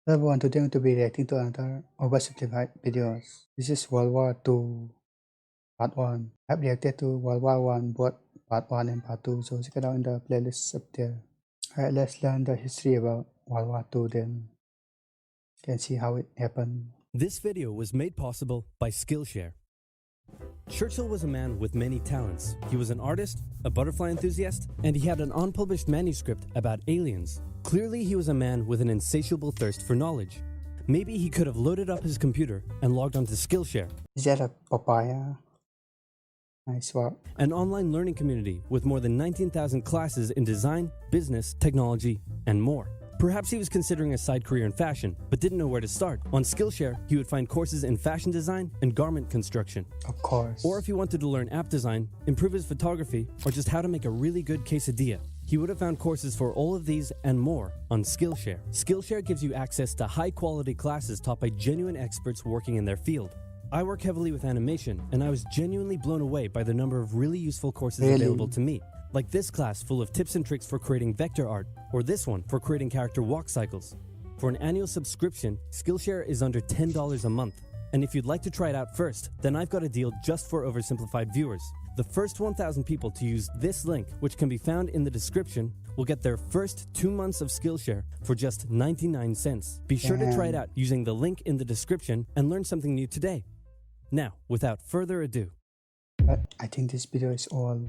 Hello everyone, today I'm going to be reacting to another oversimplified videos. This is World War II Part 1. I've reacted to World War 1, both Part 1 and Part 2, so check it out in the playlist up there. Alright, let's learn the history about World War II, then you can see how it happened. This video was made possible by Skillshare. Churchill was a man with many talents. He was an artist, a butterfly enthusiast, and he had an unpublished manuscript about aliens. Clearly, he was a man with an insatiable thirst for knowledge. Maybe he could have loaded up his computer and logged onto Skillshare. Is that a papaya? Nice work. An online learning community with more than 19,000 classes in design, business, technology, and more. Perhaps he was considering a side career in fashion, but didn't know where to start. On Skillshare, he would find courses in fashion design and garment construction. Of course. Or if he wanted to learn app design, improve his photography, or just how to make a really good quesadilla, he would have found courses for all of these and more on Skillshare. Skillshare gives you access to high-quality classes taught by genuine experts working in their field. I work heavily with animation, and I was genuinely blown away by the number of really useful courses available to me. Like this class full of tips and tricks for creating vector art, or this one for creating character walk cycles. For an annual subscription, Skillshare is under $10 a month. And if you'd like to try it out first, then I've got a deal just for Oversimplified viewers. The first 1,000 people to use this link, which can be found in the description, will get their first 2 months of Skillshare for just 99 cents. Be sure to try it out using the link in the description and learn something new today. Now, without further ado. But I think this video is all.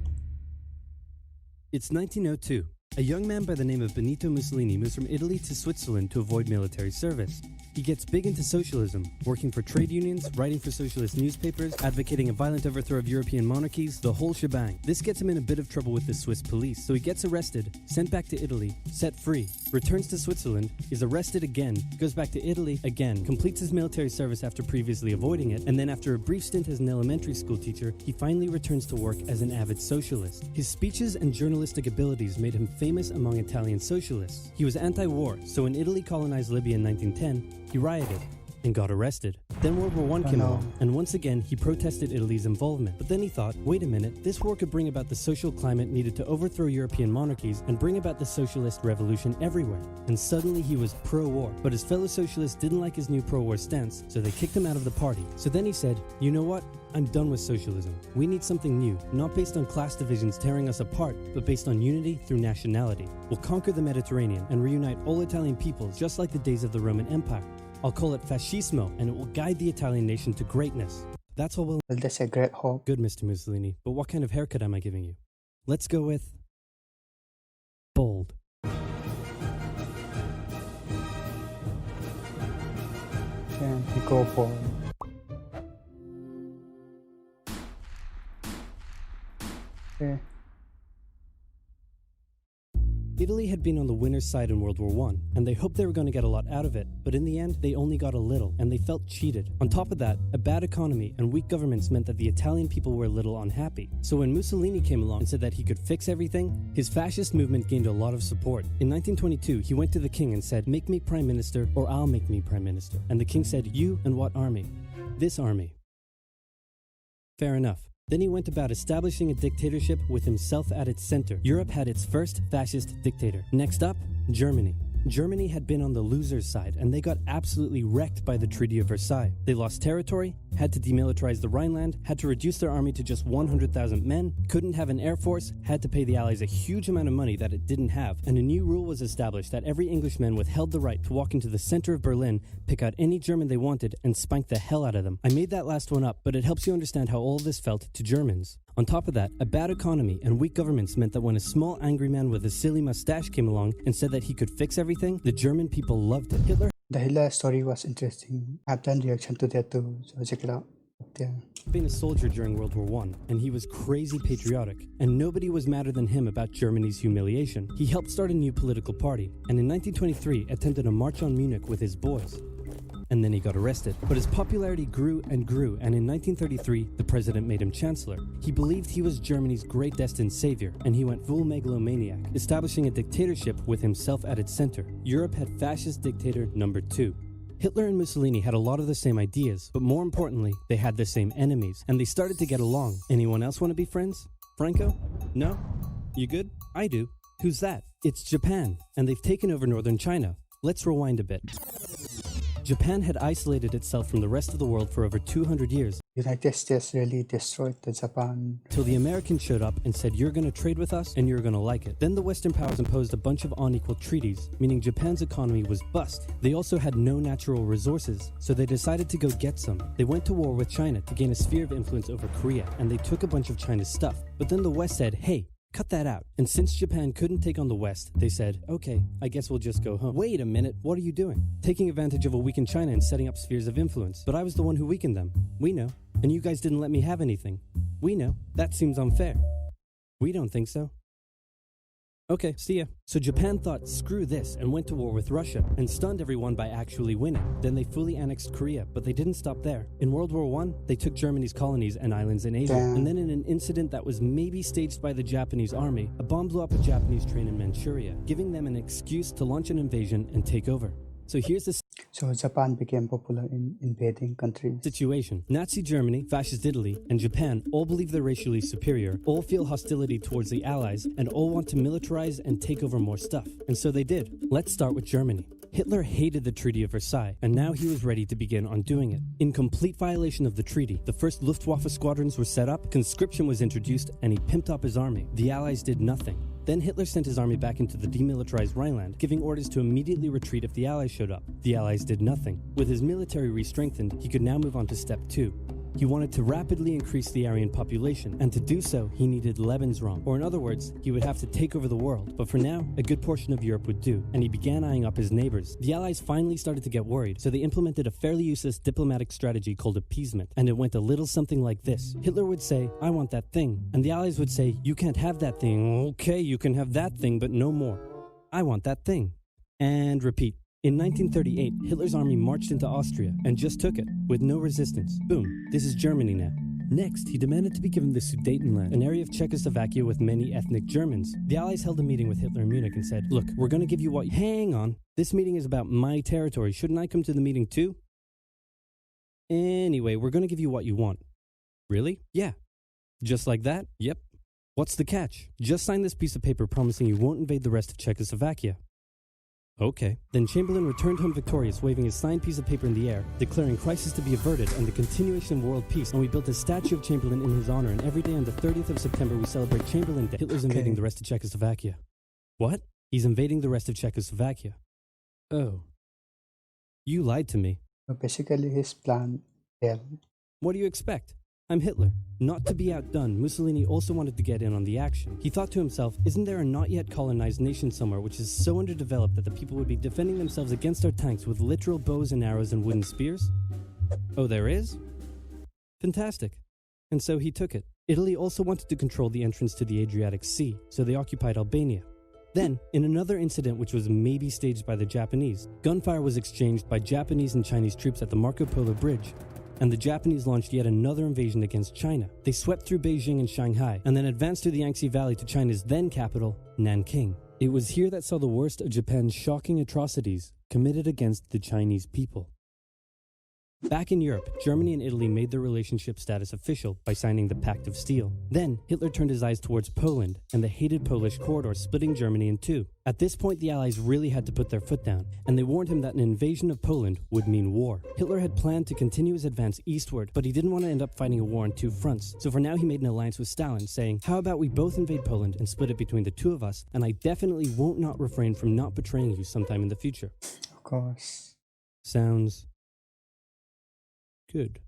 It's 1902. A young man by the name of Benito Mussolini moves from Italy to Switzerland to avoid military service. He gets big into socialism, working for trade unions, writing for socialist newspapers, advocating a violent overthrow of European monarchies, the whole shebang. This gets him in a bit of trouble with the Swiss police, so he gets arrested, sent back to Italy, set free, returns to Switzerland, is arrested again, goes back to Italy again, completes his military service after previously avoiding it, and then after a brief stint as an elementary school teacher, he finally returns to work as an avid socialist. His speeches and journalistic abilities made him famous among Italian socialists. He was anti-war, so when Italy colonized Libya in 1910, he rioted and got arrested. Then World War I came along, and once again he protested Italy's involvement. But then he thought, wait a minute, this war could bring about the social climate needed to overthrow European monarchies and bring about the socialist revolution everywhere. And suddenly he was pro-war. But his fellow socialists didn't like his new pro-war stance, so they kicked him out of the party. So then he said, you know what? I'm done with socialism. We need something new, not based on class divisions tearing us apart, but based on unity through nationality. We'll conquer the Mediterranean and reunite all Italian peoples just like the days of the Roman Empire. I'll call it fascismo, and it will guide the Italian nation to greatness. That's all well. That's a great hope. Good, Mr. Mussolini, but what kind of haircut am I giving you? Let's go with bold. Can we go for okay. Italy had been on the winner's side in World War I, and they hoped they were going to get a lot out of it, but in the end, they only got a little, and they felt cheated. On top of that, a bad economy and weak governments meant that the Italian people were a little unhappy. So when Mussolini came along and said that he could fix everything, his fascist movement gained a lot of support. In 1922, he went to the king and said, make me prime minister, or I'll make me prime minister. And the king said, you and what army? This army. Fair enough. Then he went about establishing a dictatorship with himself at its center. Europe had its first fascist dictator. Next up, Germany. Germany had been on the loser's side, and they got absolutely wrecked by the Treaty of Versailles. They lost territory, had to demilitarize the Rhineland, had to reduce their army to just 100,000 men, couldn't have an air force, had to pay the Allies a huge amount of money that it didn't have, and a new rule was established that every Englishman withheld the right to walk into the center of Berlin, pick out any German they wanted, and spank the hell out of them. I made that last one up, but it helps you understand how all of this felt to Germans. On top of that, a bad economy and weak governments meant that when a small angry man with a silly mustache came along and said that he could fix everything, the German people loved it. The Hitler story was interesting. I've done reaction to that too, so check it out. Yeah. Been a soldier during World War I, and he was crazy patriotic, and nobody was madder than him about Germany's humiliation. He helped start a new political party, and in 1923 attempted a march on Munich with his boys. And then he got arrested. But his popularity grew, and in 1933, the president made him chancellor. He believed he was Germany's great destined savior, and he went full megalomaniac, establishing a dictatorship with himself at its center. Europe had fascist dictator number 2. Hitler and Mussolini had a lot of the same ideas, but more importantly, they had the same enemies, and they started to get along. Anyone else want to be friends? Franco? No? You good? I do. Who's that? It's Japan, and they've taken over northern China. Let's rewind a bit. Japan had isolated itself from the rest of the world for over 200 years. United States really destroyed the Japan. Till the Americans showed up and said, you're going to trade with us and you're going to like it. Then the Western powers imposed a bunch of unequal treaties, meaning Japan's economy was bust. They also had no natural resources, so they decided to go get some. They went to war with China to gain a sphere of influence over Korea, and they took a bunch of China's stuff. But then the West said, hey, cut that out. And since Japan couldn't take on the West, they said, okay, I guess we'll just go home. Wait a minute, what are you doing? Taking advantage of a weakened China and setting up spheres of influence. But I was the one who weakened them. We know. And you guys didn't let me have anything. We know. That seems unfair. We don't think so. Okay, see ya. So Japan thought, screw this, and went to war with Russia, and stunned everyone by actually winning. Then they fully annexed Korea, but they didn't stop there. In World War I, they took Germany's colonies and islands in Asia, and then in an incident that was maybe staged by the Japanese army, a bomb blew up a Japanese train in Manchuria, giving them an excuse to launch an invasion and take over. So here's the So Japan became popular in invading countries. situation. Nazi Germany, Fascist Italy, and Japan all believe they're racially superior, all feel hostility towards the Allies, and all want to militarize and take over more stuff. And so they did. Let's start with Germany. Hitler hated the Treaty of Versailles, and now he was ready to begin undoing it. In complete violation of the treaty, the first Luftwaffe squadrons were set up, conscription was introduced, and he pimped up his army. The Allies did nothing. Then Hitler sent his army back into the demilitarized Rhineland, giving orders to immediately retreat if the Allies showed up. The Allies did nothing. With his military re-strengthened, he could now move on to step 2. He wanted to rapidly increase the Aryan population, and to do so, he needed Lebensraum, or in other words, he would have to take over the world. But for now, a good portion of Europe would do, and he began eyeing up his neighbors. The Allies finally started to get worried, so they implemented a fairly useless diplomatic strategy called appeasement, and it went a little something like this. Hitler would say, I want that thing, and the Allies would say, you can't have that thing. Okay, you can have that thing, but no more. I want that thing. And repeat. In 1938, Hitler's army marched into Austria and just took it, with no resistance. Boom, this is Germany now. Next, he demanded to be given the Sudetenland, an area of Czechoslovakia with many ethnic Germans. The Allies held a meeting with Hitler in Munich and said, look, we're going to give you what... Hang on, this meeting is about my territory. Shouldn't I come to the meeting too? Anyway, we're going to give you what you want. Really? Yeah. Just like that? Yep. What's the catch? Just sign this piece of paper promising you won't invade the rest of Czechoslovakia. Okay. Then Chamberlain returned home victorious, waving his signed piece of paper in the air, declaring crisis to be averted and the continuation of world peace. And we built a statue of Chamberlain in his honor, and every day on the 30th of September we celebrate Chamberlain Day. Hitler's invading the rest of Czechoslovakia. What? He's invading the rest of Czechoslovakia. Oh. You lied to me. So basically his plan failed. What do you expect? I'm Hitler. Not to be outdone, Mussolini also wanted to get in on the action. He thought to himself, isn't there a not yet colonized nation somewhere which is so underdeveloped that the people would be defending themselves against our tanks with literal bows and arrows and wooden spears? Oh, there is? Fantastic. And so he took it. Italy also wanted to control the entrance to the Adriatic Sea, so they occupied Albania. Then, in another incident which was maybe staged by the Japanese, gunfire was exchanged by Japanese and Chinese troops at the Marco Polo Bridge, and the Japanese launched yet another invasion against China. They swept through Beijing and Shanghai, and then advanced through the Yangtze Valley to China's then capital, Nanking. It was here that saw the worst of Japan's shocking atrocities committed against the Chinese people. Back in Europe, Germany and Italy made their relationship status official by signing the Pact of Steel. Then, Hitler turned his eyes towards Poland and the hated Polish corridor, splitting Germany in two. At this point, the Allies really had to put their foot down, and they warned him that an invasion of Poland would mean war. Hitler had planned to continue his advance eastward, but he didn't want to end up fighting a war on two fronts. So for now, he made an alliance with Stalin, saying, how about we both invade Poland and split it between the two of us, and I definitely won't not refrain from not betraying you sometime in the future. Of course. Sounds good.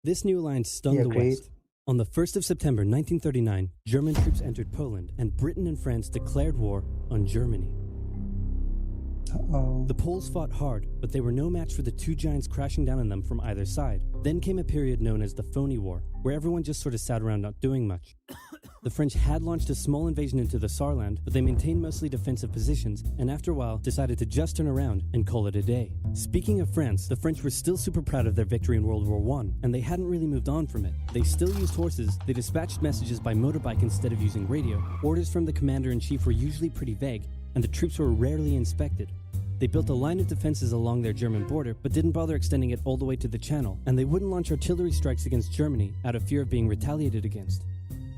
This new alliance stunned the West. On the 1st of September 1939, German troops entered Poland, and Britain and France declared war on Germany. Uh-oh. The Poles fought hard, but they were no match for the two giants crashing down on them from either side. Then came a period known as the Phony War, where everyone just sort of sat around not doing much. The French had launched a small invasion into the Saarland, but they maintained mostly defensive positions, and after a while decided to just turn around and call it a day. Speaking of France, the French were still super proud of their victory in World War I, and they hadn't really moved on from it. They still used horses, they dispatched messages by motorbike instead of using radio, orders from the commander-in-chief were usually pretty vague, and the troops were rarely inspected. They built a line of defenses along their German border, but didn't bother extending it all the way to the Channel, and they wouldn't launch artillery strikes against Germany out of fear of being retaliated against.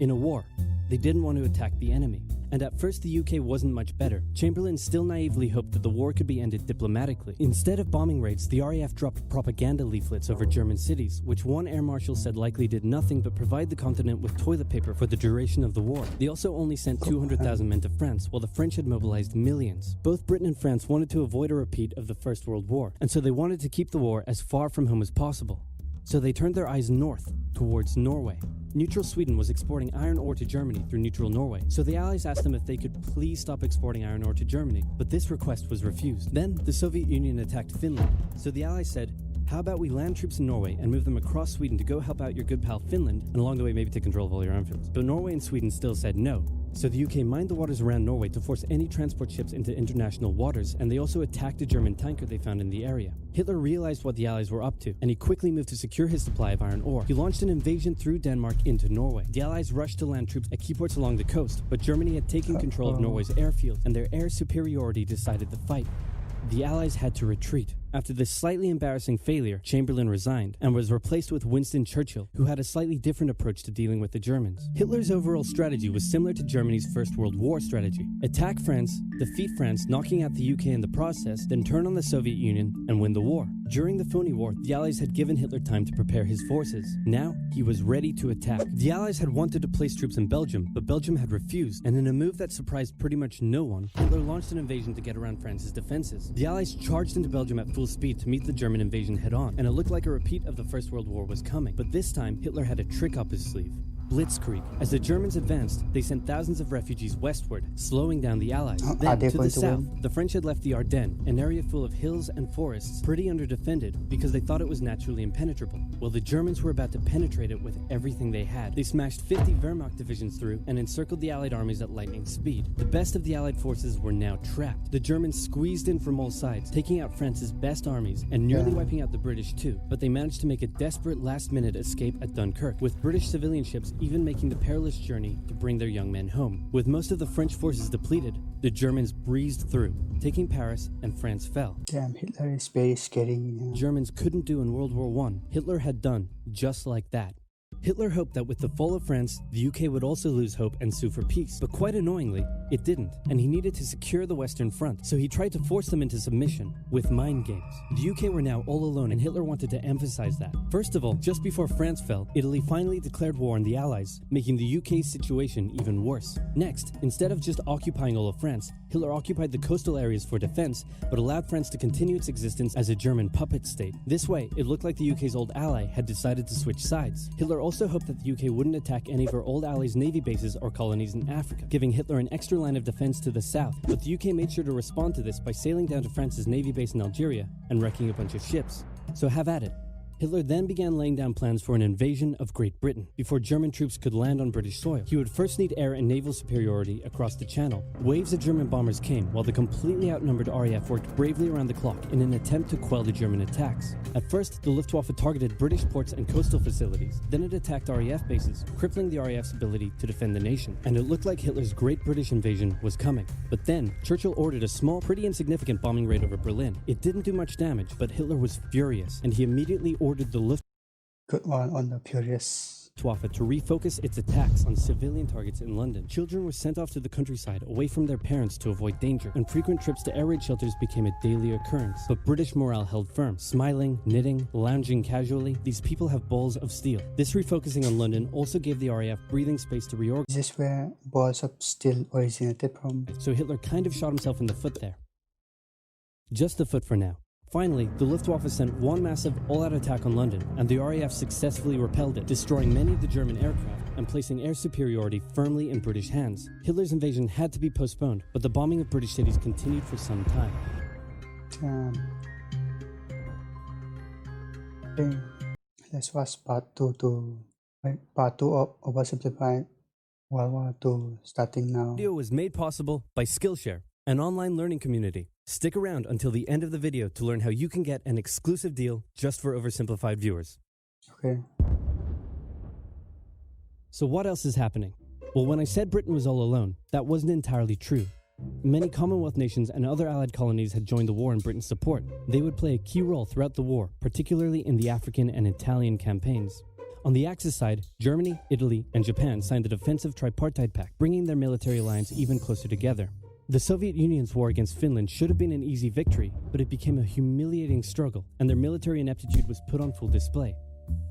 In a war, they didn't want to attack the enemy. And at first the UK wasn't much better. Chamberlain still naively hoped that the war could be ended diplomatically. Instead of bombing raids, the RAF dropped propaganda leaflets over German cities, which one air marshal said likely did nothing but provide the continent with toilet paper for the duration of the war. They also only sent 200,000 men to France, while the French had mobilized millions. Both Britain and France wanted to avoid a repeat of the First World War, and so they wanted to keep the war as far from home as possible. So they turned their eyes north, towards Norway. Neutral Sweden was exporting iron ore to Germany through neutral Norway, so the Allies asked them if they could please stop exporting iron ore to Germany, but this request was refused. Then, the Soviet Union attacked Finland, so the Allies said, how about we land troops in Norway and move them across Sweden to go help out your good pal Finland, and along the way maybe take control of all your airfields. But Norway and Sweden still said no. So the UK mined the waters around Norway to force any transport ships into international waters, and they also attacked a German tanker they found in the area. Hitler realized what the Allies were up to, and he quickly moved to secure his supply of iron ore. He launched an invasion through Denmark into Norway. The Allies rushed to land troops at key ports along the coast, but Germany had taken control of Norway's airfield, and their air superiority decided the fight. The Allies had to retreat. After this slightly embarrassing failure, Chamberlain resigned and was replaced with Winston Churchill, who had a slightly different approach to dealing with the Germans. Hitler's overall strategy was similar to Germany's First World War strategy. Attack France, defeat France, knocking out the UK in the process, then turn on the Soviet Union and win the war. During the phony war, the Allies had given Hitler time to prepare his forces. Now, he was ready to attack. The Allies had wanted to place troops in Belgium, but Belgium had refused, and in a move that surprised pretty much no one, Hitler launched an invasion to get around France's defenses. The Allies charged into Belgium at full speed to meet the German invasion head-on, and it looked like a repeat of the First World War was coming. But this time, Hitler had a trick up his sleeve. Blitzkrieg. As the Germans advanced, they sent thousands of refugees westward, slowing down the Allies. Then, to the south, the French had left the Ardennes, an area full of hills and forests, pretty underdefended because they thought it was naturally impenetrable. Well, the Germans were about to penetrate it with everything they had. They smashed 50 Wehrmacht divisions through and encircled the Allied armies at lightning speed. The best of the Allied forces were now trapped. The Germans squeezed in from all sides, taking out France's best armies and nearly wiping out the British too. But they managed to make a desperate last-minute escape at Dunkirk, with British civilian ships even making the perilous journey to bring their young men home. With most of the French forces depleted, the Germans breezed through, taking Paris, and France fell. Damn, Hitler is very scary. Germans couldn't do in World War I. Hitler had done just like that. Hitler hoped that with the fall of France, the UK would also lose hope and sue for peace. But quite annoyingly, it didn't, and he needed to secure the Western Front, so he tried to force them into submission with mind games. The UK were now all alone, and Hitler wanted to emphasize that. First of all, just before France fell, Italy finally declared war on the Allies, making the UK's situation even worse. Next, instead of just occupying all of France, Hitler occupied the coastal areas for defense, but allowed France to continue its existence as a German puppet state. This way, it looked like the UK's old ally had decided to switch sides. Hitler also hoped that the UK wouldn't attack any of her old allies' navy bases or colonies in Africa, giving Hitler an extra line of defense to the south. But the UK made sure to respond to this by sailing down to France's navy base in Algeria and wrecking a bunch of ships. So have at it. Hitler then began laying down plans for an invasion of Great Britain. Before German troops could land on British soil, he would first need air and naval superiority across the Channel. Waves of German bombers came, while the completely outnumbered RAF worked bravely around the clock in an attempt to quell the German attacks. At first, the Luftwaffe targeted British ports and coastal facilities. Then it attacked RAF bases, crippling the RAF's ability to defend the nation. And it looked like Hitler's Great British Invasion was coming. But then, Churchill ordered a small, pretty insignificant bombing raid over Berlin. It didn't do much damage, but Hitler was furious, and he immediately ordered the Luftwaffe Good one on the Furious. to refocus its attacks on civilian targets in London. Children were sent off to the countryside away from their parents to avoid danger, and frequent trips to air raid shelters became a daily occurrence. But British morale held firm. Smiling, knitting, lounging casually, these people have balls of steel. This refocusing on London also gave the RAF breathing space to reorganize. This is where balls of steel originated from. So Hitler kind of shot himself in the foot there. Just the foot for now. Finally, the Luftwaffe sent one massive all-out attack on London, and the RAF successfully repelled it, destroying many of the German aircraft and placing air superiority firmly in British hands. Hitler's invasion had to be postponed, but the bombing of British cities continued for some time. Okay. Let's watch part 2 of Oversimplified World War II starting now. This video was made possible by Skillshare, an online learning community. Stick around until the end of the video to learn how you can get an exclusive deal just for Oversimplified viewers. Okay. So what else is happening? Well, when I said Britain was all alone, that wasn't entirely true. Many Commonwealth nations and other allied colonies had joined the war in Britain's support. They would play a key role throughout the war, particularly in the African and Italian campaigns. On the Axis side, Germany, Italy, and Japan signed the Defensive Tripartite Pact, bringing their military alliance even closer together. The Soviet Union's war against Finland should have been an easy victory, but it became a humiliating struggle, and their military ineptitude was put on full display.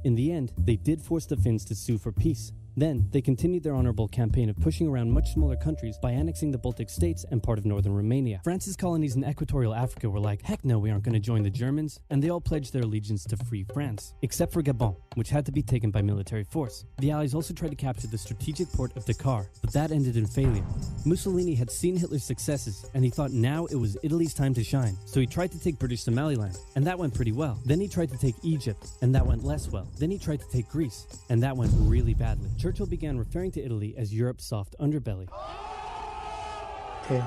In the end, they did force the Finns to sue for peace. Then, they continued their honorable campaign of pushing around much smaller countries by annexing the Baltic states and part of northern Romania. France's colonies in equatorial Africa were like, heck no, we aren't going to join the Germans, and they all pledged their allegiance to free France, except for Gabon, which had to be taken by military force. The Allies also tried to capture the strategic port of Dakar, but that ended in failure. Mussolini had seen Hitler's successes, and he thought now it was Italy's time to shine, so he tried to take British Somaliland, and that went pretty well. Then he tried to take Egypt, and that went less well. Then he tried to take Greece, and that went really badly. Churchill began referring to Italy as Europe's soft underbelly. Okay.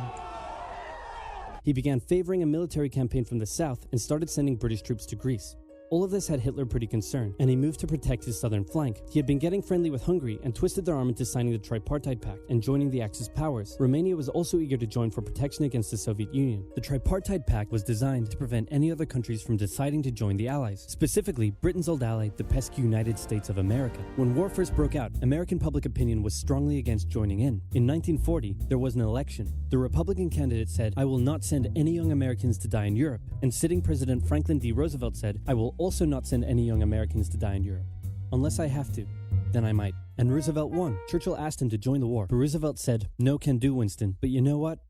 He began favoring a military campaign from the south and started sending British troops to Greece. All of this had Hitler pretty concerned, and he moved to protect his southern flank. He had been getting friendly with Hungary and twisted their arm into signing the Tripartite Pact and joining the Axis powers. Romania was also eager to join for protection against the Soviet Union. The Tripartite Pact was designed to prevent any other countries from deciding to join the Allies, specifically Britain's old ally, the pesky United States of America. When war first broke out, American public opinion was strongly against joining in. In 1940, there was an election. The Republican candidate said, "I will not send any young Americans to die in Europe," and sitting President Franklin D. Roosevelt said, "I will also not send any young Americans to die in Europe. Unless I have to, then I might." And Roosevelt won. Churchill asked him to join the war, but Roosevelt said, "No can do, Winston, but you know what?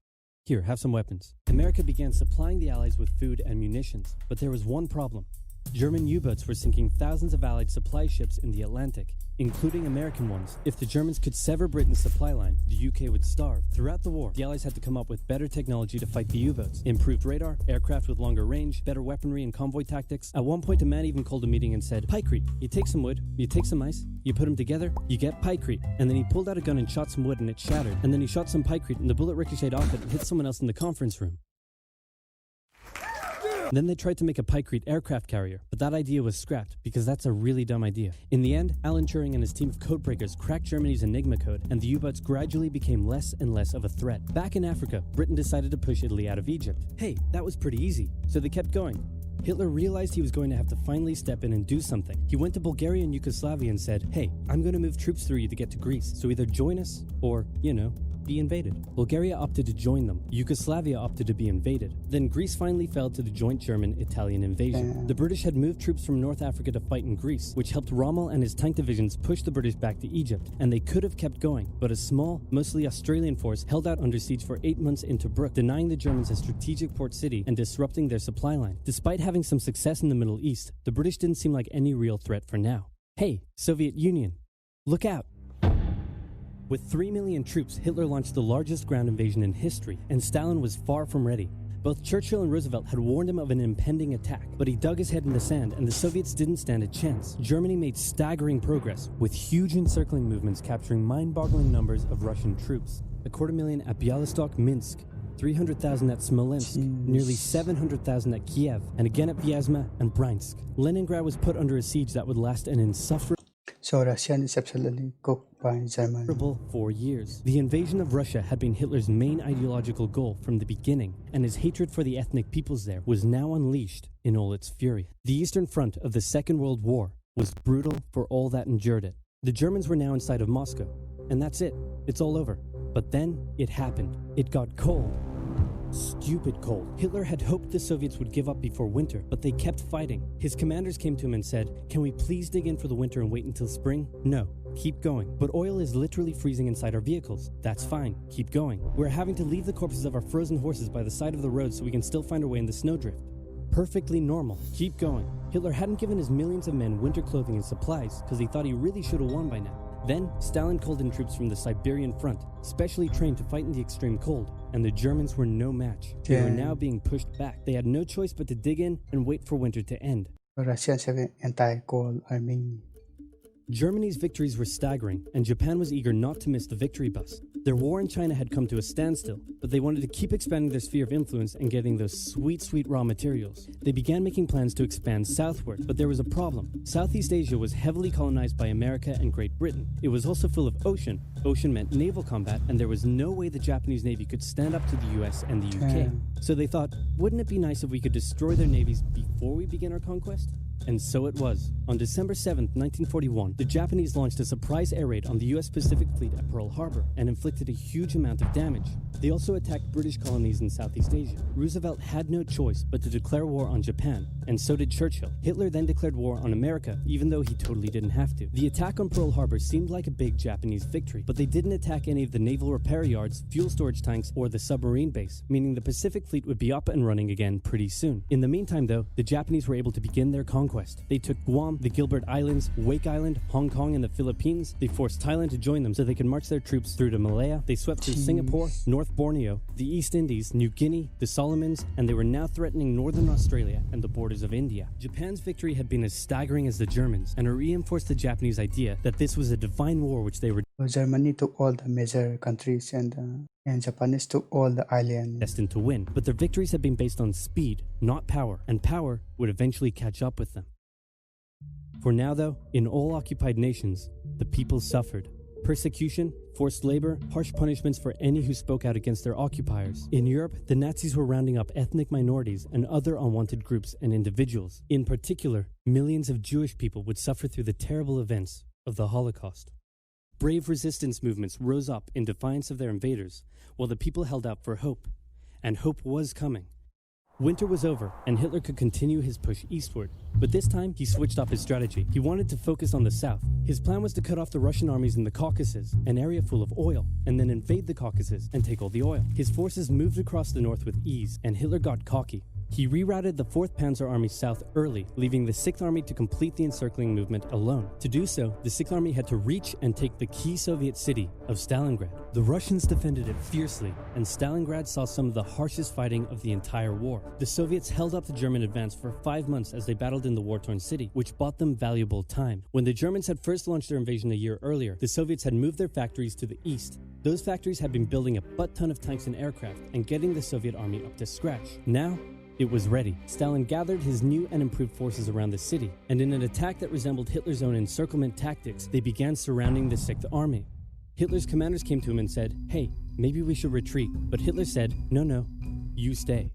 Here, have some weapons." America began supplying the Allies with food and munitions, but there was one problem. German U-boats were sinking thousands of Allied supply ships in the Atlantic, including American ones. If the Germans could sever Britain's supply line, the UK would starve. Throughout the war, the Allies had to come up with better technology to fight the U-boats. Improved radar, aircraft with longer range, better weaponry and convoy tactics. At one point, a man even called a meeting and said, "Pykrete, you take some wood, you take some ice, you put them together, you get pykrete." And then he pulled out a gun and shot some wood and it shattered. And then he shot some pykrete and the bullet ricocheted off it and hit someone else in the conference room. Then they tried to make a pykrete aircraft carrier, but that idea was scrapped because that's a really dumb idea. In the end, Alan Turing and his team of codebreakers cracked Germany's Enigma code, and the U-boats gradually became less and less of a threat. Back in Africa, Britain decided to push Italy out of Egypt. Hey, that was pretty easy, so they kept going. Hitler realized he was going to have to finally step in and do something. He went to Bulgaria and Yugoslavia and said, "Hey, I'm going to move troops through you to get to Greece, so either join us or, be invaded." Bulgaria opted to join them. Yugoslavia opted to be invaded. Then Greece finally fell to the joint German-Italian invasion. The British had moved troops from North Africa to fight in Greece, which helped Rommel and his tank divisions push the British back to Egypt, and they could have kept going, but a small, mostly Australian force held out under siege for 8 months in Tobruk, denying the Germans a strategic port city and disrupting their supply line. Despite having some success in the Middle East, the British didn't seem like any real threat for now. Hey, Soviet Union, look out! With 3 million troops, Hitler launched the largest ground invasion in history, and Stalin was far from ready. Both Churchill and Roosevelt had warned him of an impending attack, but he dug his head in the sand, and the Soviets didn't stand a chance. Germany made staggering progress, with huge encircling movements capturing mind-boggling numbers of Russian troops. 250,000 at Bialystok, Minsk, 300,000 at Smolensk, nearly 700,000 at Kiev, and again at Vyazma and Bryansk. Leningrad was put under a siege that would last an insufferable So Russian is absolutely cooked by German. 4 years. The invasion of Russia had been Hitler's main ideological goal from the beginning, and his hatred for the ethnic peoples there was now unleashed in all its fury. The Eastern Front of the Second World War was brutal for all that endured it. The Germans were now inside of Moscow, and that's it. It's all over. But then it happened. It got cold. Stupid cold. Hitler had hoped the Soviets would give up before winter, but they kept fighting. His commanders came to him and said, "Can we please dig in for the winter and wait until spring?" "No, keep going." "But oil is literally freezing inside our vehicles." "That's fine, keep going." "We're having to leave the corpses of our frozen horses by the side of the road so we can still find our way in the snowdrift." "Perfectly normal, keep going." Hitler hadn't given his millions of men winter clothing and supplies because he thought he really should have won by now. Then, Stalin called in troops from the Siberian front, specially trained to fight in the extreme cold, and the Germans were no match. They were now being pushed back. They had no choice but to dig in and wait for winter to end. Russians have an anti-cold army. Germany's victories were staggering, and Japan was eager not to miss the victory bus. Their war in China had come to a standstill, but they wanted to keep expanding their sphere of influence and getting those sweet, sweet raw materials. They began making plans to expand southward, but there was a problem. Southeast Asia was heavily colonized by America and Great Britain. It was also full of ocean. Ocean meant naval combat, and there was no way the Japanese Navy could stand up to the US and the UK. So they thought, wouldn't it be nice if we could destroy their navies before we begin our conquest? And so it was. On December 7th, 1941, the Japanese launched a surprise air raid on the US Pacific Fleet at Pearl Harbor and inflicted a huge amount of damage. They also attacked British colonies in Southeast Asia. Roosevelt had no choice but to declare war on Japan, and so did Churchill. Hitler then declared war on America, even though he totally didn't have to. The attack on Pearl Harbor seemed like a big Japanese victory, but they didn't attack any of the naval repair yards, fuel storage tanks, or the submarine base, meaning the Pacific Fleet would be up and running again pretty soon. In the meantime, though, the Japanese were able to begin their conquest. They took Guam, the Gilbert Islands, Wake Island, Hong Kong, and the Philippines. They forced Thailand to join them so they could march their troops through to Malaya. They swept through Singapore, North Borneo, the East Indies, New Guinea, the Solomons, and they were now threatening northern Australia and the borders of India. Japan's victory had been as staggering as the Germans, and it reinforced the Japanese idea that this was a divine war which they were Germany took all the major countries and Japanese took all the islands. destined to win. But their victories had been based on speed, not power, and power would eventually catch up with them. For now, though, in all occupied nations, the people suffered. Persecution, forced labor, harsh punishments for any who spoke out against their occupiers. In Europe, the Nazis were rounding up ethnic minorities and other unwanted groups and individuals. In particular, millions of Jewish people would suffer through the terrible events of the Holocaust. Brave resistance movements rose up in defiance of their invaders, while the people held out for hope. And hope was coming. Winter was over, and Hitler could continue his push eastward. But this time, he switched up his strategy. He wanted to focus on the south. His plan was to cut off the Russian armies in the Caucasus, an area full of oil, and then invade the Caucasus and take all the oil. His forces moved across the north with ease, and Hitler got cocky. He rerouted the 4th Panzer Army south early, leaving the 6th Army to complete the encircling movement alone. To do so, the 6th Army had to reach and take the key Soviet city of Stalingrad. The Russians defended it fiercely, and Stalingrad saw some of the harshest fighting of the entire war. The Soviets held up the German advance for 5 months as they battled in the war-torn city, which bought them valuable time. When the Germans had first launched their invasion a year earlier, the Soviets had moved their factories to the east. Those factories had been building a butt-ton of tanks and aircraft and getting the Soviet army up to scratch. Now, it was ready. Stalin gathered his new and improved forces around the city, and in an attack that resembled Hitler's own encirclement tactics, they began surrounding the 6th Army. Hitler's commanders came to him and said, "Hey, maybe we should retreat." But Hitler said, No, you stay.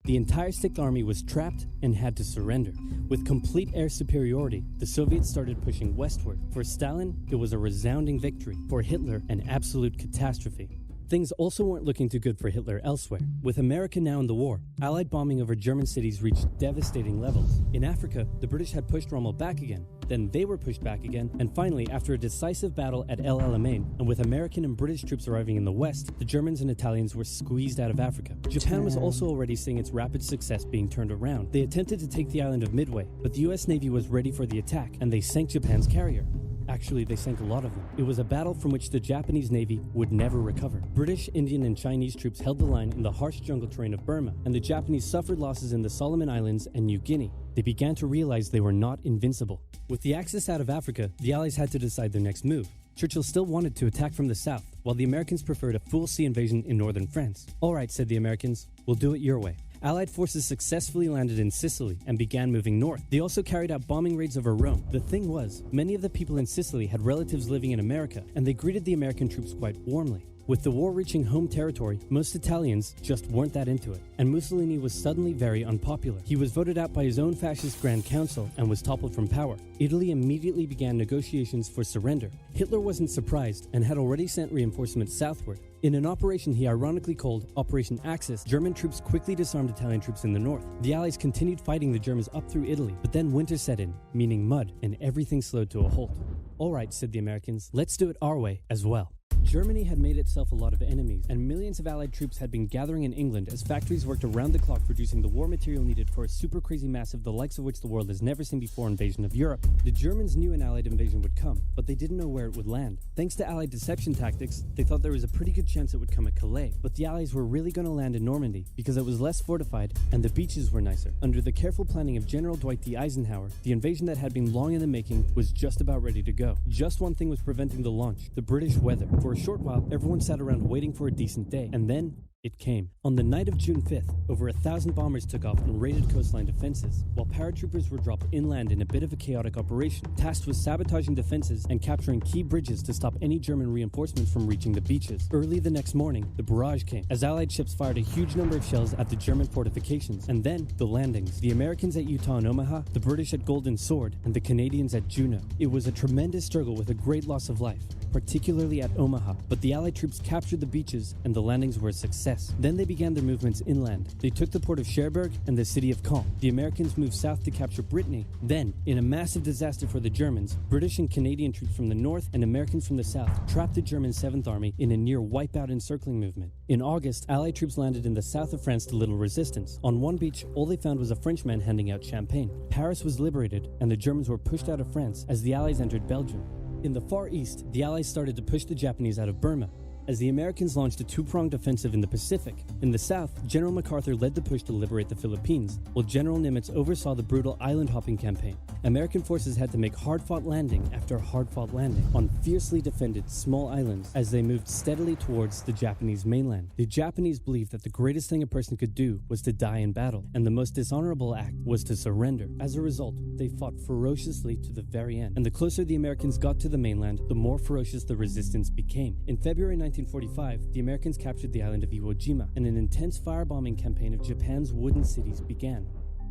The entire 6th Army was trapped and had to surrender. With complete air superiority, the Soviets started pushing westward. For Stalin, it was a resounding victory. For Hitler, an absolute catastrophe. Things also weren't looking too good for Hitler elsewhere. With America now in the war, Allied bombing over German cities reached devastating levels. In Africa, the British had pushed Rommel back again. Then they were pushed back again, and finally, after a decisive battle at El Alamein, and with American and British troops arriving in the west, the Germans and Italians were squeezed out of Africa. Japan was also already seeing its rapid success being turned around. They attempted to take the island of Midway, but the US Navy was ready for the attack, and they sank Japan's carrier. Actually, they sank a lot of them. It was a battle from which the Japanese Navy would never recover. British, Indian, and Chinese troops held the line in the harsh jungle terrain of Burma, and the Japanese suffered losses in the Solomon Islands and New Guinea. They began to realize they were not invincible. With the Axis out of Africa, the Allies had to decide their next move. Churchill still wanted to attack from the south, while the Americans preferred a full sea invasion in northern France. "All right," said the Americans, "we'll do it your way." Allied forces successfully landed in Sicily and began moving north. They also carried out bombing raids over Rome. The thing was, many of the people in Sicily had relatives living in America, and they greeted the American troops quite warmly. With the war reaching home territory, most Italians just weren't that into it, and Mussolini was suddenly very unpopular. He was voted out by his own fascist Grand Council and was toppled from power. Italy immediately began negotiations for surrender. Hitler wasn't surprised and had already sent reinforcements southward. In an operation he ironically called Operation Axis, German troops quickly disarmed Italian troops in the north. The Allies continued fighting the Germans up through Italy, but then winter set in, meaning mud, and everything slowed to a halt. "All right," said the Americans, "let's do it our way as well." Germany had made itself a lot of enemies, and millions of Allied troops had been gathering in England as factories worked around the clock producing the war material needed for a super crazy massive, the likes of which the world has never seen before, invasion of Europe. The Germans knew an Allied invasion would come, but they didn't know where it would land. Thanks to Allied deception tactics, they thought there was a pretty good chance it would come at Calais, but the Allies were really going to land in Normandy because it was less fortified and the beaches were nicer. Under the careful planning of General Dwight D. Eisenhower, the invasion that had been long in the making was just about ready to go. Just one thing was preventing the launch: the British weather. For a short while, everyone sat around waiting for a decent day, and then It came. On the night of June 5th, over 1,000 bombers took off and raided coastline defenses, while paratroopers were dropped inland in a bit of a chaotic operation, tasked with sabotaging defenses and capturing key bridges to stop any German reinforcements from reaching the beaches. Early the next morning, the barrage came, as Allied ships fired a huge number of shells at the German fortifications, and then the landings. The Americans at Utah and Omaha, the British at Golden Sword, and the Canadians at Juneau. It was a tremendous struggle with a great loss of life, particularly at Omaha, but the Allied troops captured the beaches and the landings were a success. Then they began their movements inland. They took the port of Cherbourg and the city of Caen. The Americans moved south to capture Brittany. Then, in a massive disaster for the Germans, British and Canadian troops from the north and Americans from the south trapped the German 7th Army in a near wipeout encircling movement. In August, Allied troops landed in the south of France to little resistance. On one beach, all they found was a Frenchman handing out champagne. Paris was liberated, and the Germans were pushed out of France as the Allies entered Belgium. In the Far East, the Allies started to push the Japanese out of Burma, as the Americans launched a two-pronged offensive in the Pacific. In the south, General MacArthur led the push to liberate the Philippines, while General Nimitz oversaw the brutal island-hopping campaign. American forces had to make hard-fought landing after hard-fought landing on fiercely defended small islands as they moved steadily towards the Japanese mainland. The Japanese believed that the greatest thing a person could do was to die in battle, and the most dishonorable act was to surrender. As a result, they fought ferociously to the very end, and the closer the Americans got to the mainland, the more ferocious the resistance became. In February 1945, the Americans captured the island of Iwo Jima, and an intense firebombing campaign of Japan's wooden cities began.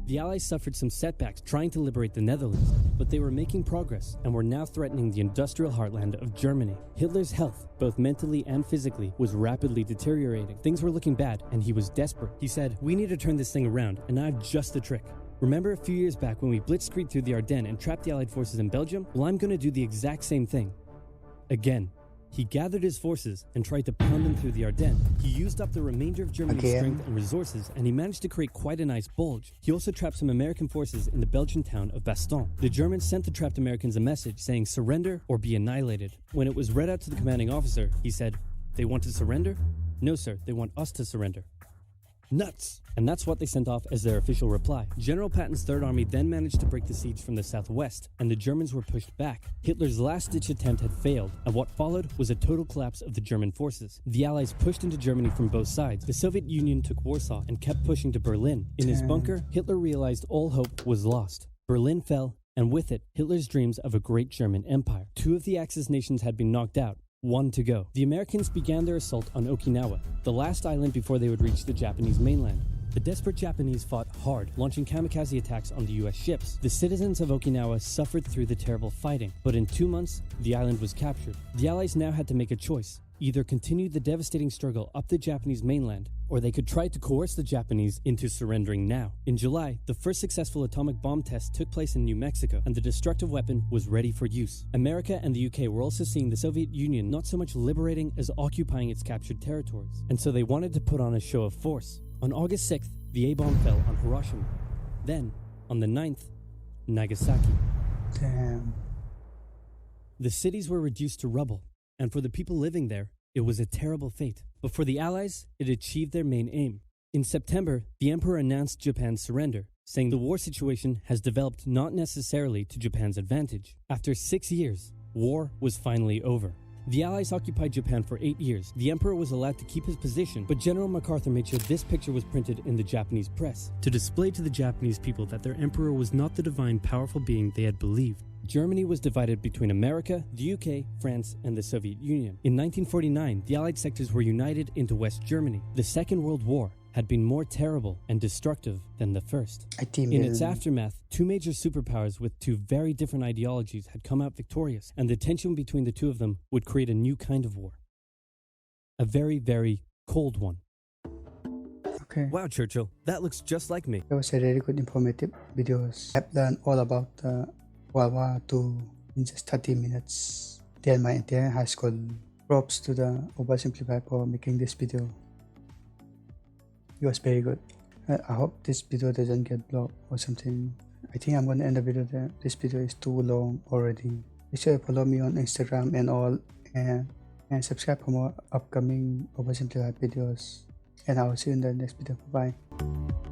The Allies suffered some setbacks trying to liberate the Netherlands, but they were making progress and were now threatening the industrial heartland of Germany. Hitler's health, both mentally and physically, was rapidly deteriorating. Things were looking bad, and he was desperate. He said, "We need to turn this thing around, and I have just the trick. Remember a few years back when we blitzkrieged through the Ardennes and trapped the Allied forces in Belgium? Well, I'm going to do the exact same thing. Again." He gathered his forces and tried to pound them through the Ardennes. He used up the remainder of Germany's strength and resources, and he managed to create quite a nice bulge. He also trapped some American forces in the Belgian town of Bastogne. The Germans sent the trapped Americans a message saying surrender or be annihilated. When it was read out to the commanding officer, he said, "They want to surrender? No, sir, they want us to surrender." Nuts! And that's what they sent off as their official reply. General Patton's Third Army then managed to break the siege from the southwest, and the Germans were pushed back. Hitler's last-ditch attempt had failed, and what followed was a total collapse of the German forces. The Allies pushed into Germany from both sides. The Soviet Union took Warsaw and kept pushing to Berlin. In his bunker, Hitler realized all hope was lost. Berlin fell, and with it, Hitler's dreams of a great German empire. Two of the Axis nations had been knocked out. One to go. The Americans began their assault on Okinawa, the last island before they would reach the Japanese mainland. The desperate Japanese fought hard, launching kamikaze attacks on the US ships. The citizens of Okinawa suffered through the terrible fighting, but in 2 months, the island was captured. The Allies now had to make a choice. Either continue the devastating struggle up the Japanese mainland, or they could try to coerce the Japanese into surrendering now. In July, the first successful atomic bomb test took place in New Mexico, and the destructive weapon was ready for use. America and the UK were also seeing the Soviet Union not so much liberating as occupying its captured territories, and so they wanted to put on a show of force. On August 6th, the A-bomb fell on Hiroshima. Then, on the 9th, Nagasaki. Damn. The cities were reduced to rubble, and for the people living there, it was a terrible fate. But for the Allies, it achieved their main aim. In September, the Emperor announced Japan's surrender, saying the war situation has developed not necessarily to Japan's advantage. After 6 years, war was finally over. The Allies occupied Japan for 8 years. The Emperor was allowed to keep his position, but General MacArthur made sure this picture was printed in the Japanese press to display to the Japanese people that their emperor was not the divine, powerful being they had believed. Germany was divided between America, the UK, France, and the Soviet Union. In 1949, the Allied sectors were united into West Germany. The Second World War had been more terrible and destructive than the first. In its aftermath, two major superpowers with two very different ideologies had come out victorious, and the tension between the two of them would create a new kind of war. A very, very cold one. Okay. Wow, Churchill, that looks just like me. That was a really good informative videos. I've learned all about World War II in just 30 minutes. Then my entire high school. Props to the OverSimplified for making this video. It was very good. I hope this video doesn't get blocked or something. I think I'm gonna end the video there. This video is too long already. Make sure you follow me on Instagram and all, and subscribe for more upcoming OverSimplified videos. And I will see you in the next video. Bye bye.